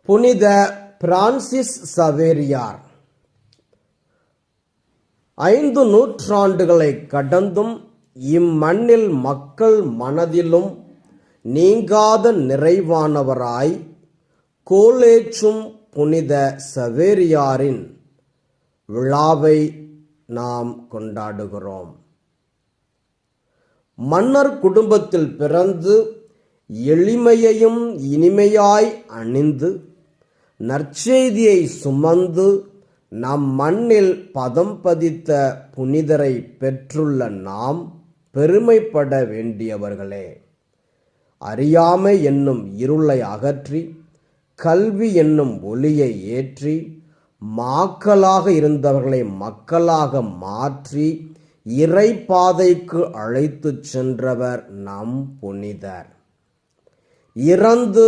புனித பிரான்சிஸ் சவேரியார் 5 நூற்றாண்டுகளை கடந்தும் இம்மண்ணில் மக்கள் மனதிலும் நீங்காத நிறைவானவராய் கோலேற்றும் புனித சவேரியாரின் விழாவை நாம் கொண்டாடுகிறோம். மன்னர் குடும்பத்தில் பிறந்து எளிமையையும் இனிமையாய் அணிந்து நற்செய்தியை சுமந்து நம் மண்ணில் பதம் பதித்த புனிதரை பெற்றுள்ள நாம் பெருமைப்பட வேண்டியவர்களே. அறியாமை என்னும் இருளை அகற்றி கல்வி என்னும் ஒளியை ஏற்றி மாக்களாக இருந்தவர்களை மக்களாக மாற்றி இறை பாதைக்கு அழைத்து சென்றவர் நம் புனிதர். இறந்து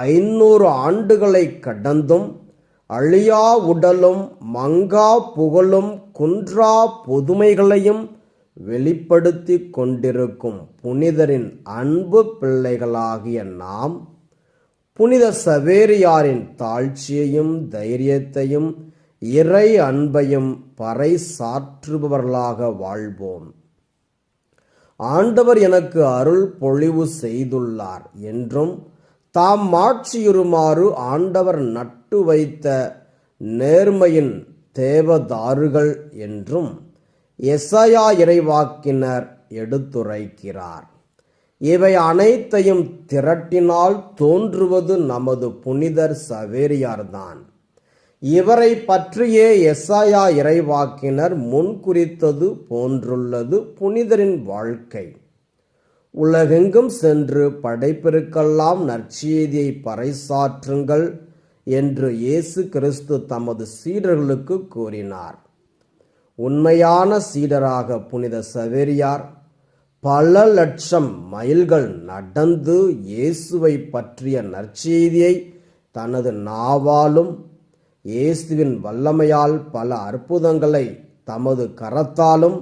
500 ஆண்டுகளை கடந்தும் அழியா உடலும் மங்கா புகழும் குன்றா புதுமைகளையும் வெளிப்படுத்தி கொண்டிருக்கும் புனிதரின் அன்பு பிள்ளைகளாகிய நாம் புனித சவேரியாரின் தாழ்ச்சியையும் தைரியத்தையும் இறை அன்பையும் பறைசாற்றுபவர்களாக வாழ்வோம். ஆண்டவர் எனக்கு அருள் பொழிவு செய்துள்ளார் என்றும் தாம் மாட்சியுறுமாறு ஆண்டவர் நட்டு வைத்த நேர்மையின் தேவதாருகள் என்றும் எசாயா இறைவாக்கினர் எடுத்துரைக்கிறார். இவை அனைத்தையும் திரட்டினால் தோன்றுவது நமது புனிதர் சவேரியார்தான். இவரை பற்றியே எசாயா இறைவாக்கினர் முன்குறித்தது போன்றுள்ளது புனிதரின் வாழ்க்கை. உலகெங்கும் சென்று படைப்பிற்கெல்லாம் நற்செய்தியை பறைசாற்றுங்கள் என்று இயேசு கிறிஸ்து தமது சீடர்களுக்கு கூறினார். உண்மையான சீடராக புனித சவேரியார் பல லட்சம் மைல்கள் நடந்து இயேசுவை பற்றிய நற்செய்தியை தனது நாவாலும் இயேசுவின் வல்லமையால் பல அற்புதங்களை தமது கரத்தாலும்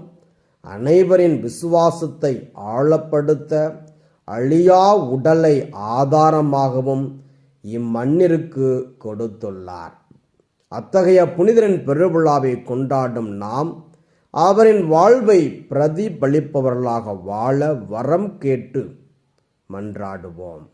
அனைவரின் விசுவாசத்தை ஆழப்படுத்த அழியா உடலை ஆதாரமாகவும் இம்மண்ணிற்கு கொடுத்துள்ளார். அத்தகைய புனிதரின் பெருவிழாவை கொண்டாடும் நாம் அவரின் வாழ்வை பிரதிபலிப்பவர்களாக வாழ வரம் கேட்டு மன்றாடுவோம்.